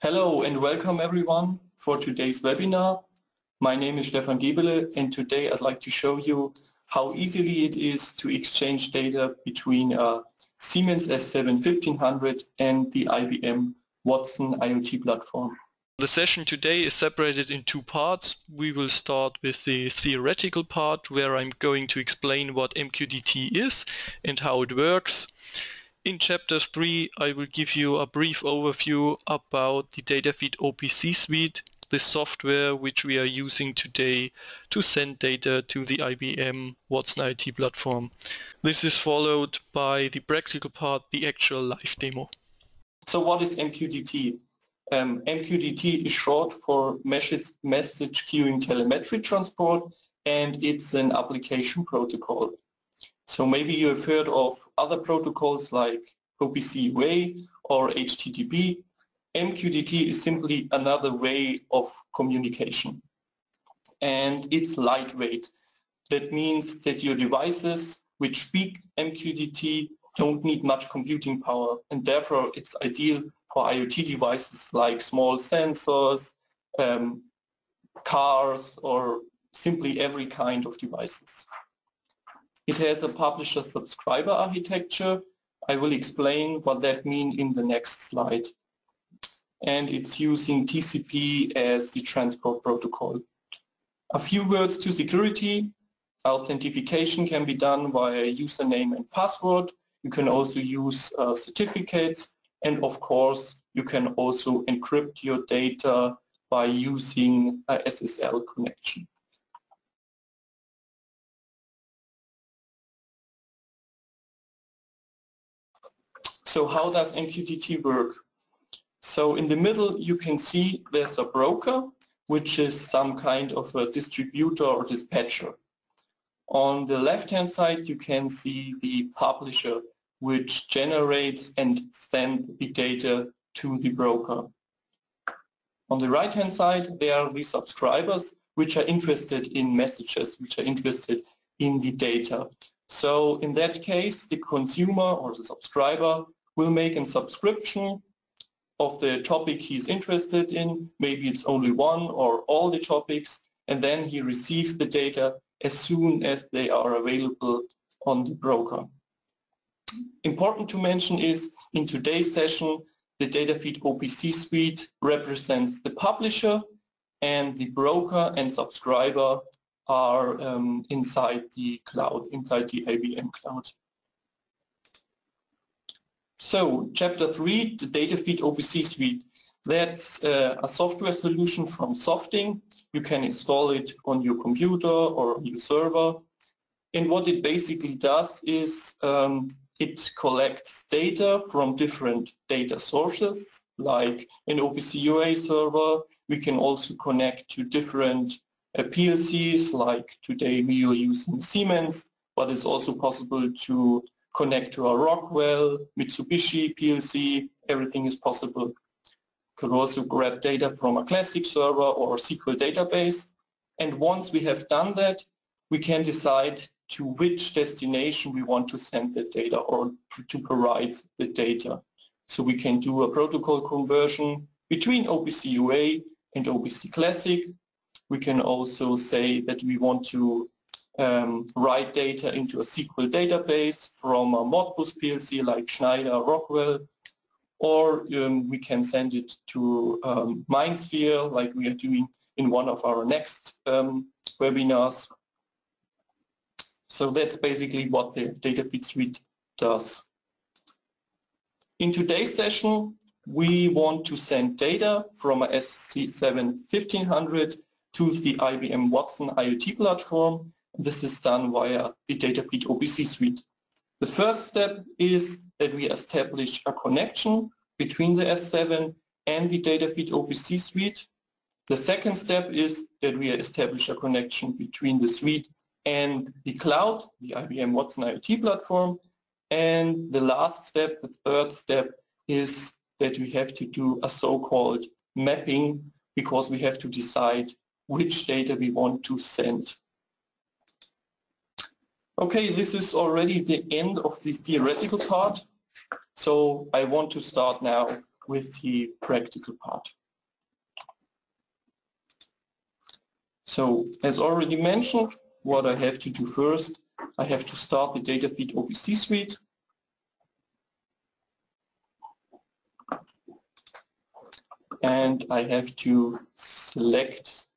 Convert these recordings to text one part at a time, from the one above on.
Hello and welcome everyone for today's webinar. My name is Stefan Gebele and today I'd like to show you how easily it is to exchange data between Siemens S7 1500 and the IBM Watson IoT platform. The session today is separated in two parts. We will start with the theoretical part where I'm going to explain what MQTT is and how it works. In Chapter 3 I will give you a brief overview about the dataFEED OPC Suite, the software which we are using today to send data to the IBM Watson IoT platform. This is followed by the practical part, the actual live demo. So what is MQTT? MQTT is short for Message Queuing Telemetry Transport, and it's an application protocol. So maybe you have heard of other protocols like OPC UA or HTTP. MQTT is simply another way of communication. And it's lightweight. That means that your devices which speak MQTT don't need much computing power, and therefore it's ideal for IoT devices like small sensors, cars, or simply every kind of devices. It has a publisher-subscriber architecture. I will explain what that means in the next slide. And it's using TCP as the transport protocol. A few words to security. Authentication can be done via username and password. You can also use certificates, and of course you can also encrypt your data by using a SSL connection. So how does MQTT work? So in the middle you can see there's a broker, which is some kind of a distributor or dispatcher. On the left-hand side you can see the publisher, which generates and sends the data to the broker. On the right-hand side there are the subscribers, which are interested in messages, which are interested in the data. So in that case the consumer or the subscriber will make a subscription of the topic he's interested in. Maybe it's only one or all the topics, and then he receives the data as soon as they are available on the broker. Important to mention is, in today's session, the dataFEED OPC Suite represents the publisher, and the broker and subscriber are inside the cloud, inside the IBM cloud. So, Chapter 3, the dataFEED OPC Suite. That's a software solution from Softing. You can install it on your computer or your server. And what it basically does is it collects data from different data sources, like an OPC UA server. We can also connect to different PLCs, like today we are using Siemens, but it's also possible to connect to a Rockwell, Mitsubishi PLC. Everything is possible. Could also grab data from a classic server or a SQL database. And once we have done that, we can decide to which destination we want to send the data or to provide the data. So we can do a protocol conversion between OPC UA and OPC Classic. We can also say that we want to write data into a SQL database from a Modbus PLC like Schneider, Rockwell, or we can send it to MindSphere like we are doing in one of our next webinars. So that's basically what the dataFEED Suite does. In today's session we want to send data from a S7 1500 to the IBM Watson IoT platform. This is done via the dataFEED OPC Suite. The first step is that we establish a connection between the S7 and the dataFEED OPC Suite. The second step is that we establish a connection between the suite and the cloud, the IBM Watson IoT platform. And the last step, the third step, is that we have to do a so-called mapping, because we have to decide which data we want to send. Okay, this is already the end of the theoretical part. So I want to start now with the practical part. So, as already mentioned, what I have to do first, I have to start the dataFEED OPC Suite. And I have to select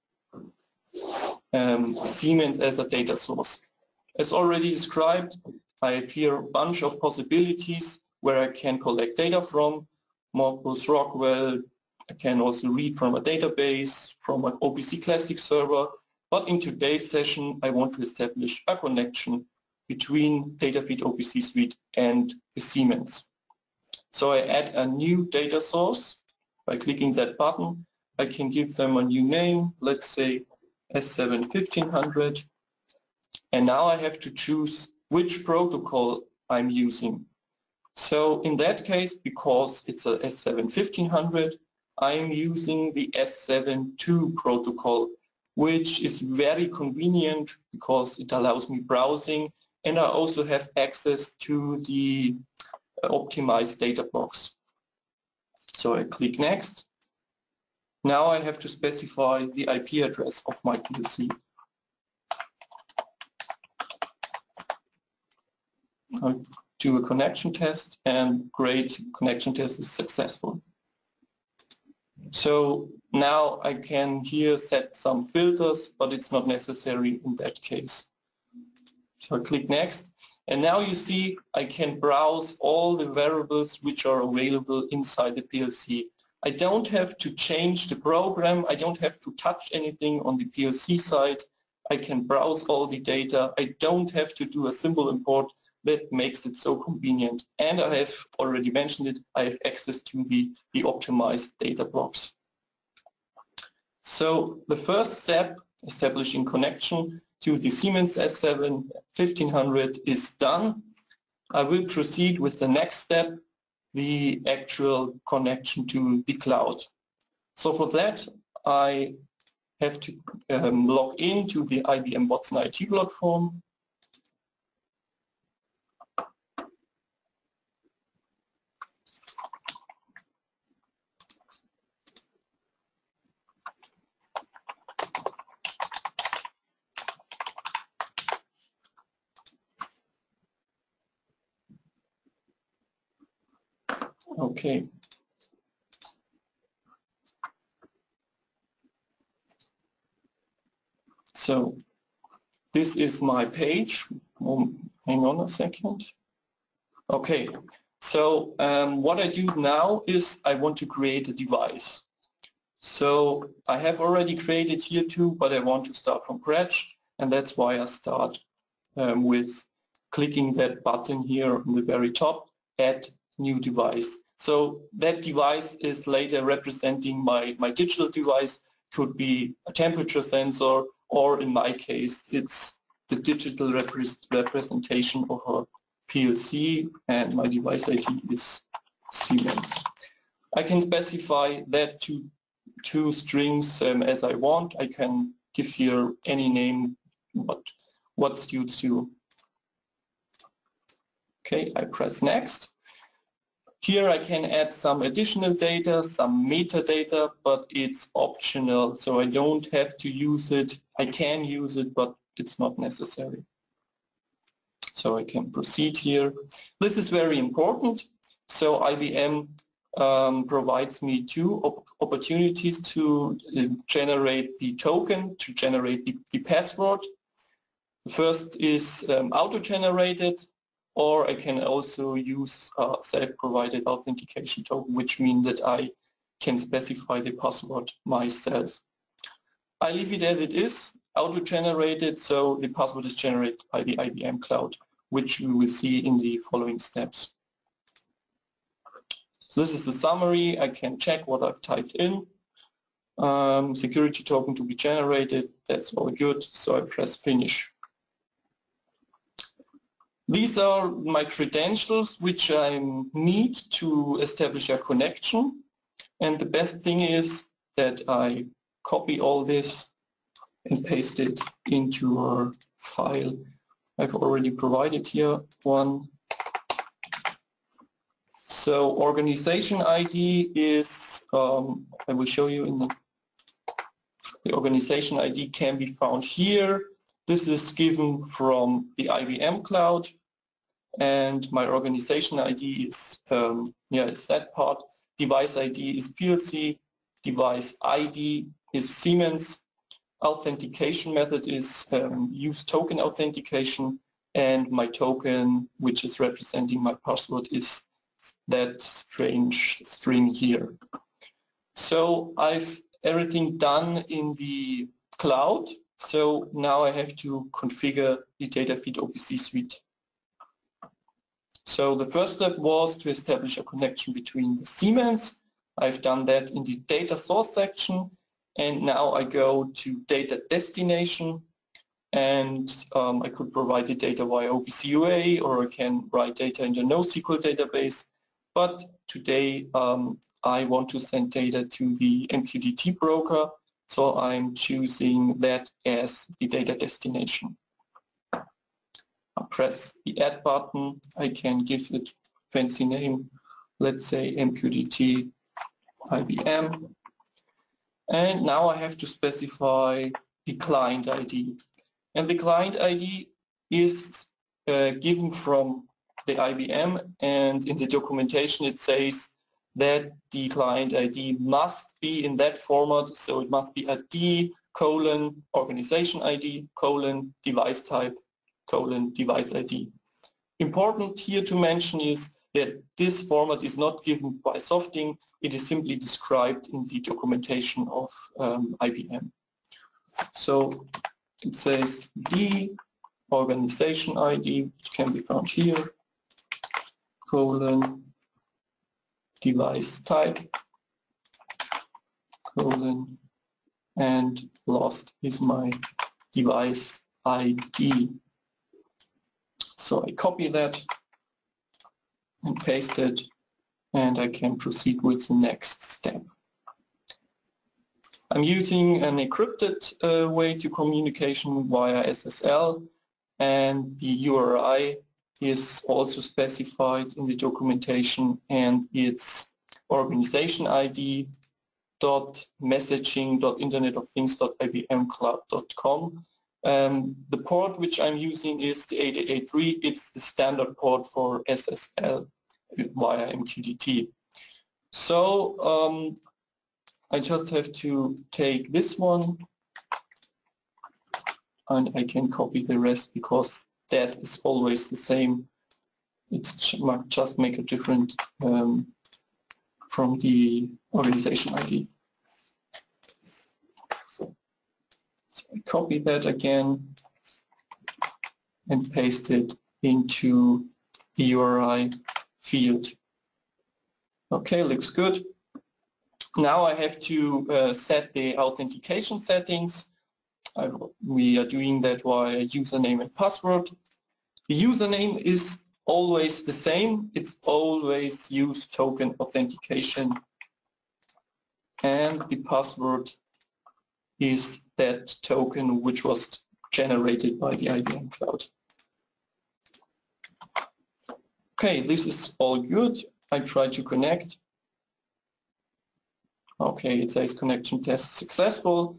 Siemens as a data source. As already described, I have here a bunch of possibilities where I can collect data from. Morpus, Rockwell, I can also read from a database, from an OPC Classic server, but in today's session I want to establish a connection between dataFEED OPC Suite and the Siemens. So I add a new data source. By clicking that button, I can give them a new name, let's say S7 1500, and now I have to choose which protocol I'm using. So in that case, because it's a S7 1500, I'm using the S7 II protocol, which is very convenient because it allows me browsing, and I also have access to the optimized data blocks. So I click Next. Now I have to specify the IP address of my PLC. I do a connection test, and great, connection test is successful. So now I can here set some filters, but it's not necessary in that case. So I click Next, and now you see I can browse all the variables which are available inside the PLC. I don't have to change the program, I don't have to touch anything on the PLC side. I can browse all the data, I don't have to do a simple import. That makes it so convenient. And I have already mentioned it, I have access to the optimized data blocks. So the first step, establishing connection to the Siemens S7 1500, is done. I will proceed with the next step, the actual connection to the cloud. So for that, I have to log into the IBM Watson IT platform. Okay. So this is my page. Hang on a second. Okay. So what I do now is I want to create a device. So I have already created here two, but I want to start from scratch, and that's why I start with clicking that button here on the very top, Add New Device. So that device is later representing my digital device. Could be a temperature sensor, or in my case it's the digital representation of a PLC, and my device ID is Siemens. I can specify that to two strings as I want. I can give here any name what suits you. Okay, I press Next. Here I can add some additional data, some metadata, but it's optional, so I don't have to use it. I can use it, but it's not necessary. So I can proceed here. This is very important. So IBM provides me two opportunities to generate the token, to generate the password. The first is auto-generated, or I can also use a self-provided authentication token, which means that I can specify the password myself. I leave it as it is, auto-generated, so the password is generated by the IBM cloud, which we will see in the following steps. So this is the summary. I can check what I've typed in. Security token to be generated, that's all good, so I press Finish. These are my credentials which I need to establish a connection, and the best thing is that I copy all this and paste it into a file. I've already provided here one. So organization ID is, I will show you in the organization ID can be found here. This is given from the IBM cloud, and my organization ID is, is that part. Device ID is PLC, device ID is Siemens, authentication method is use token authentication, and my token, which is representing my password, is that strange string here. So I've everything done in the cloud, so now I have to configure the dataFEED OPC Suite. So the first step was to establish a connection between the Siemens. I've done that in the data source section, and now I go to data destination, and I could provide the data via OPC UA, or I can write data in the NoSQL database. But today I want to send data to the MQTT broker, so I'm choosing that as the data destination. I press the add button. I can give it a fancy name, let's say MQTT IBM. And now I have to specify the client ID. And the client ID is given from the IBM, and in the documentation it says that the client ID must be in that format, so it must be a D : organization ID : device type : device ID. Important here to mention is that this format is not given by Softing, it is simply described in the documentation of IBM. So it says D : organization ID, which can be found here, : device type, : and last is my device ID. So I copy that and paste it, and I can proceed with the next step. I'm using an encrypted way to communication via SSL, and the URI is also specified in the documentation, and it's organization ID .messaging.internetofthings.ibmcloud.com. The port which I'm using is the 8883. It's the standard port for SSL via MQTT. So I just have to take this one, and I can copy the rest because that is always the same. It's just make a different from the organization ID. So I copy that again and paste it into the URI field. Okay, looks good. Now I have to set the authentication settings. We are doing that via username and password. The username is always the same. It's always use token authentication. And the password is that token which was generated by the IBM cloud. Okay, this is all good. I try to connect. Okay, it says connection test successful.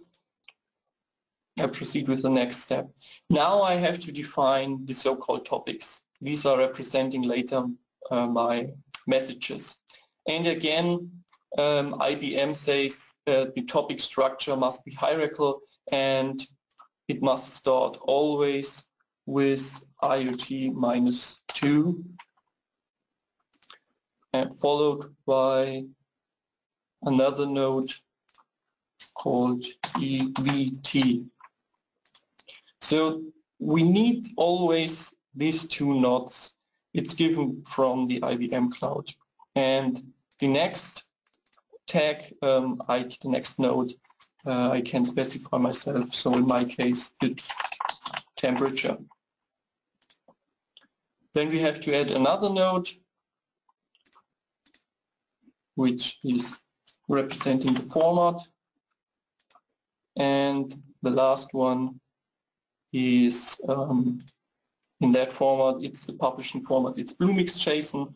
I proceed with the next step. Now I have to define the so-called topics. These are representing later my messages. And again, IBM says the topic structure must be hierarchical, and it must start always with IoT -2 and followed by another node called EVT. So we need always these two nodes. It's given from the IBM cloud. And the next tag, the next node, I can specify myself. So in my case, it's temperature. Then we have to add another node, which is representing the format. And the last one is in that format, it's the publishing format, it's Bluemix JSON.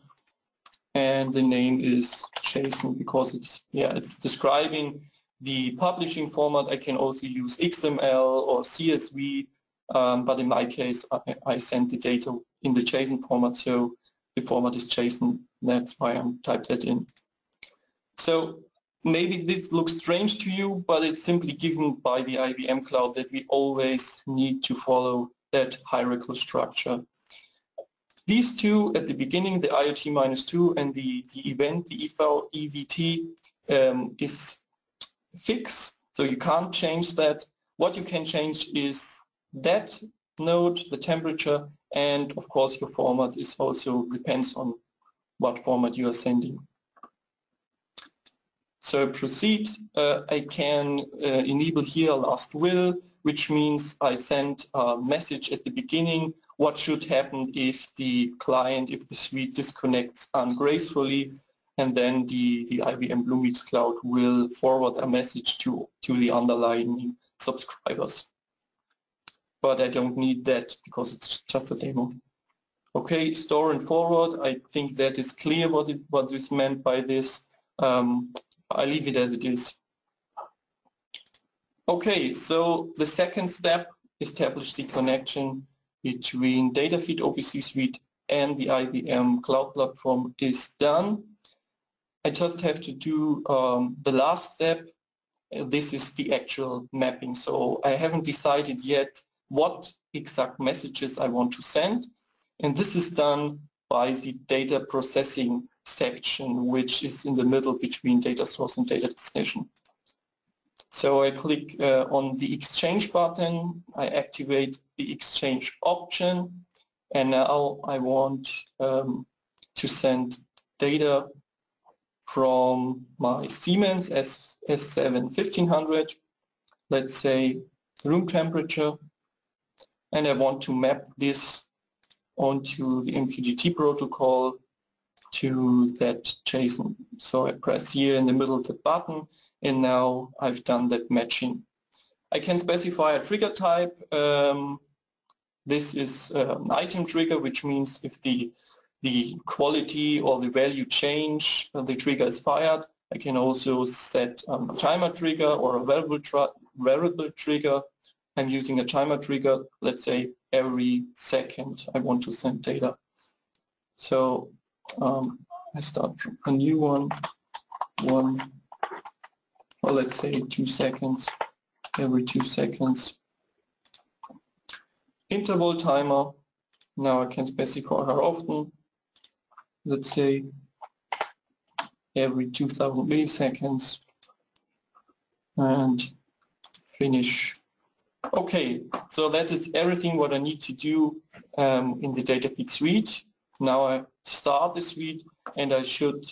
and the name is JSON because it's describing the publishing format. I can also use XML or CSV, but in my case I send the data in the JSON format, so the format is JSON. That's why I typed that in. So maybe this looks strange to you, but it's simply given by the IBM Cloud that we always need to follow that hierarchical structure. These two at the beginning, the IoT-2 and the event, the EVT, is fixed, so you can't change that. What you can change is that node, the temperature, and of course your format is also depends on what format you are sending. So proceed, I can enable here last will, which means I send a message at the beginning what should happen if the client, if the suite disconnects ungracefully, and then the IBM Bluemix Cloud will forward a message to the underlying subscribers. But I don't need that because it's just a demo. Okay, store and forward, I think that is clear what is meant by this. I leave it as it is. Okay, so the second step, establish the connection between dataFEED OPC Suite and the IBM Cloud Platform is done. I just have to do the last step. This is the actual mapping. So I haven't decided yet what exact messages I want to send. And this is done by the data processing section, which is in the middle between data source and data destination. So I click on the exchange button, I activate the exchange option, and now I want to send data from my Siemens S7 1500, let's say room temperature, and I want to map this onto the MQTT protocol to that JSON. So I press here in the middle of the button, and now I've done that matching. I can specify a trigger type. This is an item trigger, which means if the quality or the value change, the trigger is fired. I can also set a timer trigger or a variable trigger. I'm using a timer trigger, let's say every second I want to send data. So I start from a new one, or let's say 2 seconds, every 2 seconds. Interval timer, now I can specify how often, let's say every 2000 milliseconds, and finish. Okay, so that is everything what I need to do in the dataFEED suite. Now I start the suite and I should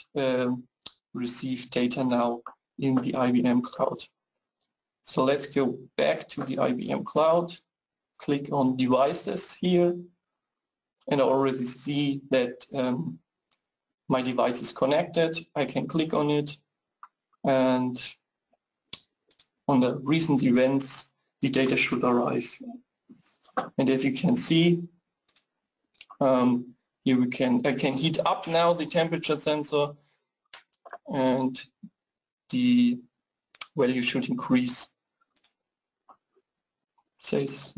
receive data now in the IBM Cloud. So let's go back to the IBM Cloud, click on devices here, and I already see that my device is connected. I can click on it, and on the recent events the data should arrive. And as you can see, here I can heat up now the temperature sensor, and the value should increase. Says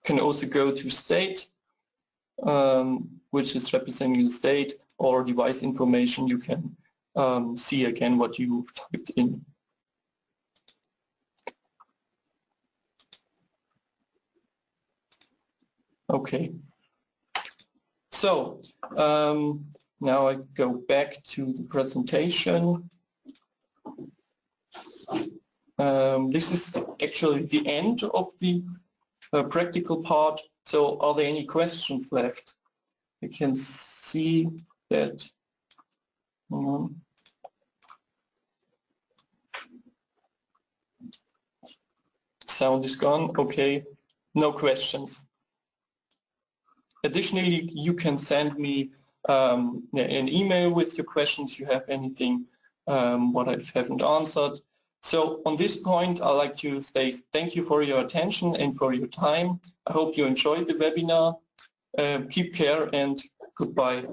can also go to state, which is representing the state, or device information. You can see again what you've typed in. Okay, so now I go back to the presentation. This is actually the end of the practical part. So are there any questions left? You can see that sound is gone. Okay, no questions. Additionally, you can send me an email with your questions if you have anything what I haven't answered. So on this point, I'd like to say thank you for your attention and for your time. I hope you enjoyed the webinar. Keep care and goodbye.